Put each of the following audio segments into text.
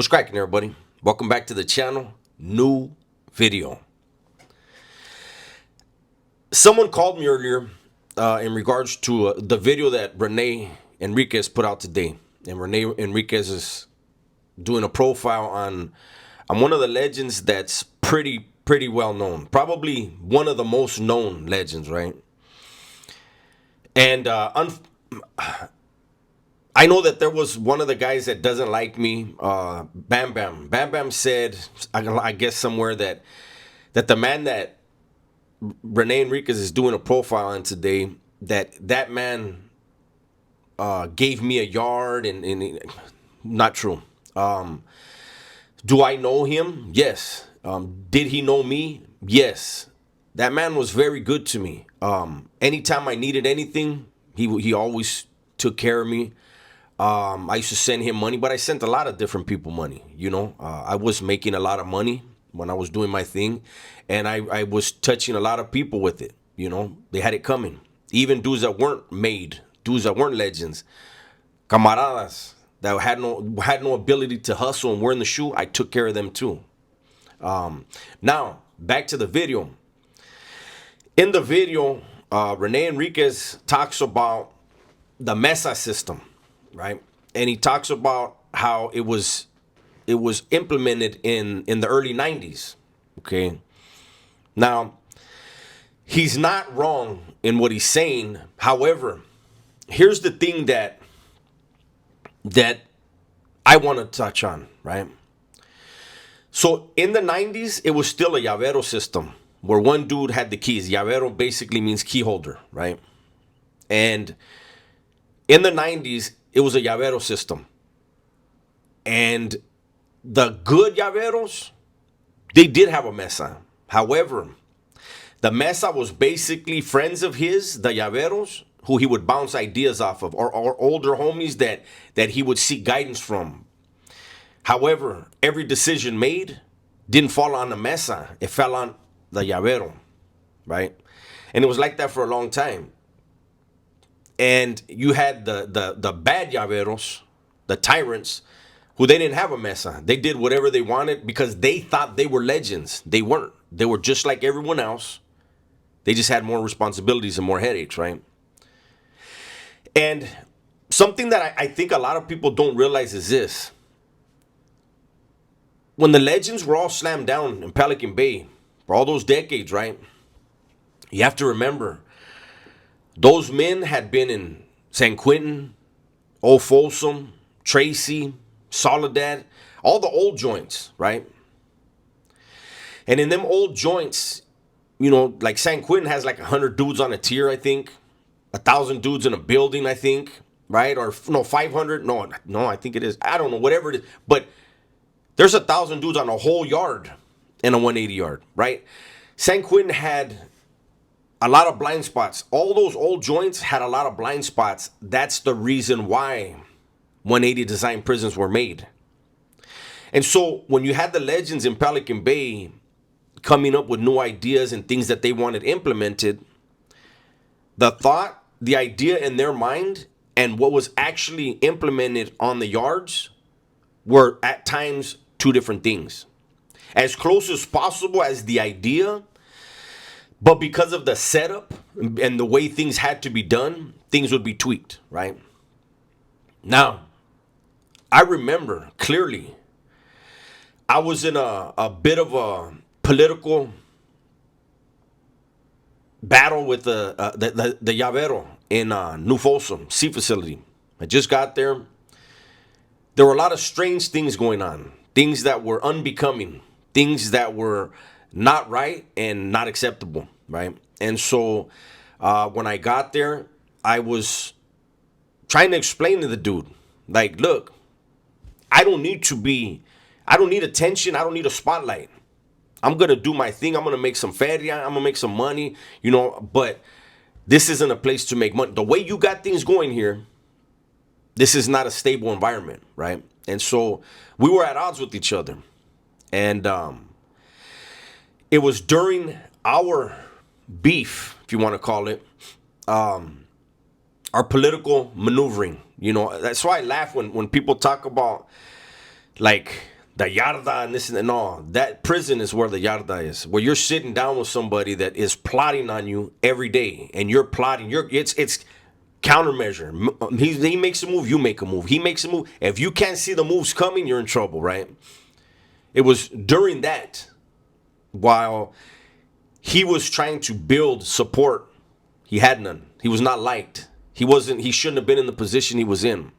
What's cracking, everybody? Welcome back to the channel. New video. Someone called me earlier in regards to the video that Rene Enriquez put out today. And Rene Enriquez is doing a profile on one of the legends that's pretty well known. Probably one of the most known legends, right? And I know that there was one of the guys that doesn't like me. Bam Bam. Bam Bam said, I guess somewhere that the man that Rene Enriquez is doing a profile on today, that man gave me a yard and not true. Do I know him? Yes. Did he know me? Yes. That man was very good to me. Anytime I needed anything, he always took care of me. I used to send him money, but I sent a lot of different people money. I was making a lot of money when I was doing my thing, and I was touching a lot of people with it. They had it coming. Even dudes that weren't made, dudes that weren't legends, camaradas that had no ability to hustle and wear in the shoe. I took care of them too. Now back to the video. In the video, Rene Enriquez talks about the Mesa system, right? And he talks about how it was implemented in the early 90s. Okay. Now, he's not wrong in what he's saying. However, here's the thing that I want to touch on, right? So in the 90s, it was still a llavero system where one dude had the keys. Llavero basically means key holder, right? And in the 90s, it was a llavero system. And the good llaveros, they did have a mesa. However, the mesa was basically friends of his, the llaveros, who he would bounce ideas off of, or older homies that he would seek guidance from. However, every decision made didn't fall on the mesa. It fell on the llavero, right? And it was like that for a long time. And you had the bad llaveros, the tyrants, who they didn't have a mesa. They did whatever they wanted because they thought they were legends. They weren't. They were just like everyone else. They just had more responsibilities and more headaches, right? And something that I think a lot of people don't realize is this. When the legends were all slammed down in Pelican Bay for all those decades, right? You have to remember, those men had been in San Quentin, Old Folsom, Tracy, Soledad, all the old joints, right? And in them old joints, like San Quentin has like 100 dudes on a tier, I think. 1,000 dudes in a building, I think, right? Or no, 500. No, I think it is. I don't know, whatever it is. But there's 1,000 dudes on a whole yard in a 180 yard, right? San Quentin had a lot of blind spots. All those old joints had a lot of blind spots. That's the reason why 180 design prisons were made. And so when you had the legends in Pelican Bay coming up with new ideas and things that they wanted implemented, the thought, the idea in their mind, and what was actually implemented on the yards were at times two different things. As close as possible as the idea, but because of the setup and the way things had to be done, things would be tweaked, right? Now, I remember clearly, I was in a bit of a political battle with the llavero in New Folsom Sea Facility. I just got there. There were a lot of strange things going on, things that were unbecoming, things that were not right and not acceptable, right? And so when I got there, I was trying to explain to the dude, like, look, I don't need attention. I don't need a spotlight. I'm going to do my thing. I'm going to make some feria. I'm going to make some money, but this isn't a place to make money. The way you got things going here, this is not a stable environment, right? And so we were at odds with each other. And it was during our beef, if you want to call it, our political maneuvering. That's why I laugh when people talk about, like, the yarda and this and that. No, that prison is where the yarda is, where you're sitting down with somebody that is plotting on you every day, and you're plotting. It's countermeasure. He makes a move, you make a move. He makes a move. If you can't see the moves coming, you're in trouble, right? It was during that, while he was trying to build support, he had none. He was not liked. He shouldn't have been in the position he was in.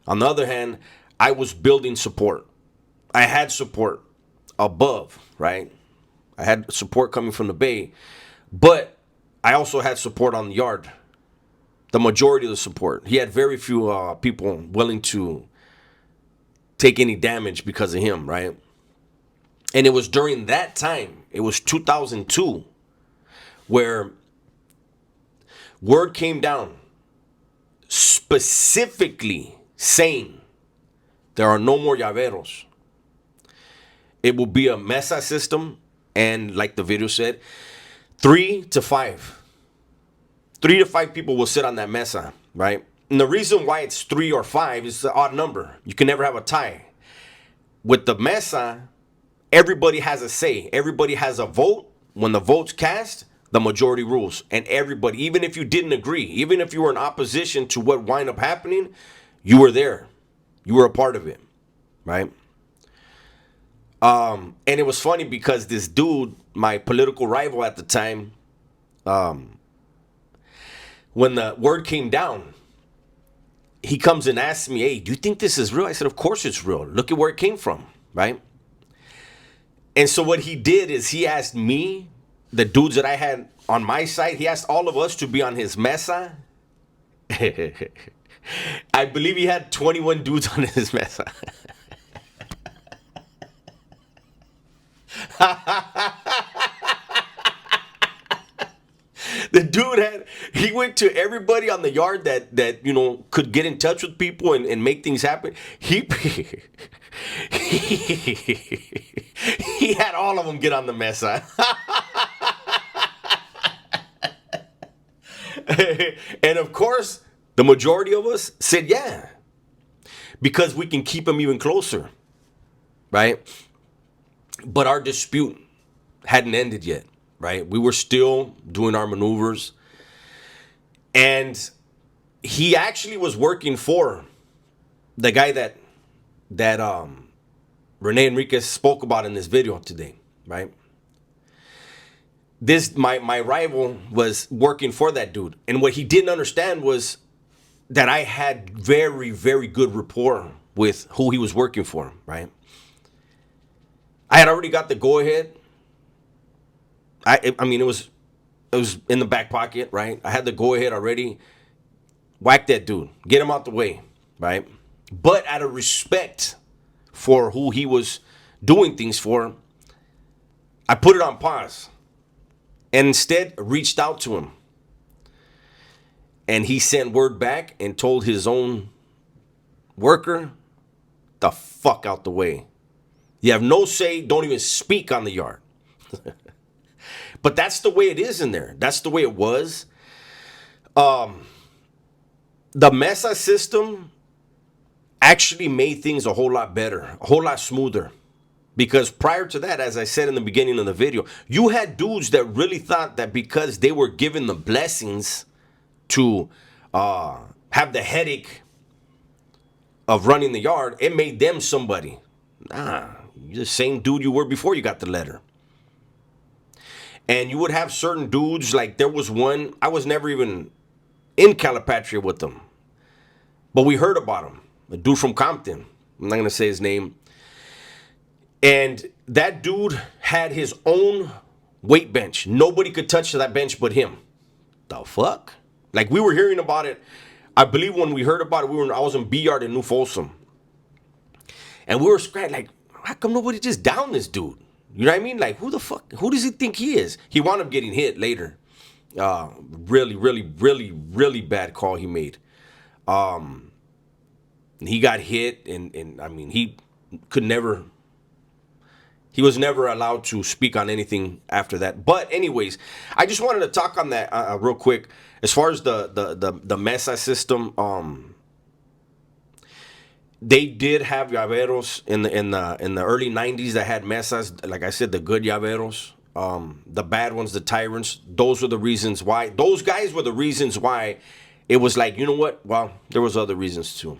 On the other hand, I was building support. I had support above, right? I had support coming from the Bay, but I also had support on the yard. The majority of the support. He had very few people willing to take any damage because of him, right? And it was during that time, it was 2002, where word came down specifically saying there are no more llaveros. It will be a Mesa system, and like the video said, 3 to 5. 3 to 5 people will sit on that Mesa, right? And the reason why it's 3 or 5 is the odd number. You can never have a tie. With the Mesa, everybody has a say. Everybody has a vote. When the vote's cast, the majority rules. And everybody, even if you didn't agree, even if you were in opposition to what wound up happening, you were there. You were a part of it, right? And it was funny because this dude, my political rival at the time, when the word came down, he comes and asks me, hey, do you think this is real? I said, of course it's real. Look at where it came from, right? And so what he did is he asked me, the dudes that I had on my side, he asked all of us to be on his Mesa. I believe he had 21 dudes on his Mesa. The dude he went to everybody on the yard that could get in touch with people and make things happen. He had all of them get on the Mesa. And of course, the majority of us said yeah, because we can keep them even closer, right? But our dispute hadn't ended yet, right? We were still doing our maneuvers. And he actually was working for the guy that Rene Enriquez spoke about in this video today, right? My rival was working for that dude. And what he didn't understand was that I had very, very good rapport with who he was working for, right? I had already got the go-ahead. I mean, it was in the back pocket, right? I had the go-ahead already. Whack that dude. Get him out the way, right? But out of respect for who he was doing things for, I put it on pause. And instead reached out to him. And he sent word back and told his own worker, the fuck out the way. You have no say, don't even speak on the yard. But that's the way it is in there. That's the way it was. The Mesa system actually made things a whole lot better, a whole lot smoother. Because prior to that, as I said in the beginning of the video, you had dudes that really thought that because they were given the blessings to have the headache of running the yard, it made them somebody. Nah, you're the same dude you were before you got the letter. And you would have certain dudes, like there was one, I was never even in Calipatria with them. But we heard about him, a dude from Compton. I'm not going to say his name. And that dude had his own weight bench. Nobody could touch that bench but him. The fuck? Like we were hearing about it. I believe when we heard about it, I was in B Yard in New Folsom. And we were scratching like, how come nobody just downed this dude? You know what I mean? Like, who the fuck? Who does he think he is? He wound up getting hit later. Really, really, really, really bad call he made. He got hit, and I mean, he was never allowed to speak on anything after that. But anyways, I just wanted to talk on that real quick. As far as the Mesa system, They did have llaveros in the early '90s that had mesas. Like I said, the good llaveros, the bad ones, the tyrants. Those were the reasons why. Those guys were the reasons why it was like, you know what? Well, there was other reasons too.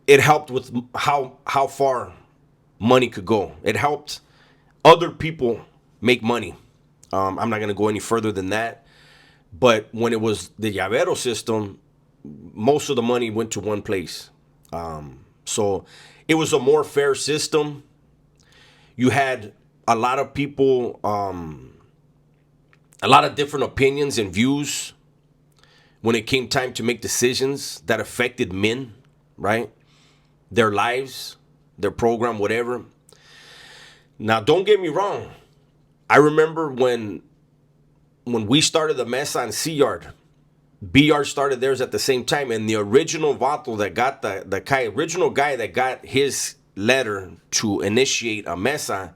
It helped with how far money could go. It helped other people make money. I'm not going to go any further than that. But when it was the llavero system, most of the money went to one place. So it was a more fair system. You had a lot of people, a lot of different opinions and views when it came time to make decisions that affected men, right? Their lives, their program, whatever. Now, don't get me wrong. I remember when we started the Mesa and C Yard, B Yard started theirs at the same time, and the original vato that got the original guy that got his letter to initiate a Mesa,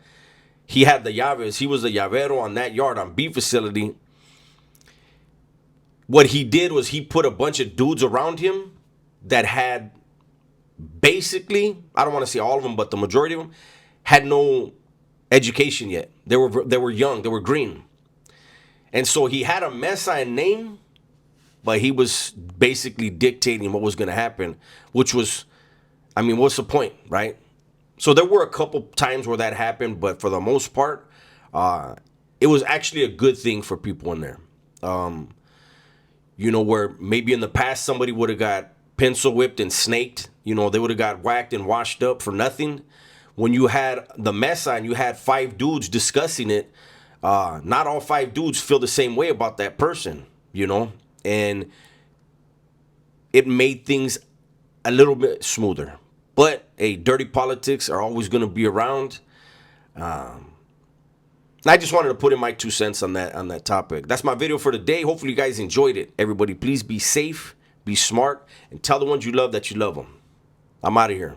he had the llaves. He was the llavero on that yard on B facility. What he did was he put a bunch of dudes around him that had basically, I don't want to say all of them, but the majority of them had no education yet. They were young, they were green. And so he had a Mesa in name, but he was basically dictating what was going to happen, which was, I mean, what's the point, right? So there were a couple times where that happened, but for the most part, it was actually a good thing for people in there. Where maybe in the past somebody would have got pencil whipped and snaked, they would have got whacked and washed up for nothing. When you had the Mesa and you had 5 dudes discussing it, not all 5 dudes feel the same way about that person, and it made things a little bit smoother. But hey, dirty politics are always going to be around. I just wanted to put in my 2 cents on that topic. That's my video for today. Hopefully you guys enjoyed it. Everybody, please be safe, be smart, and tell the ones you love that you love them. I'm out of here.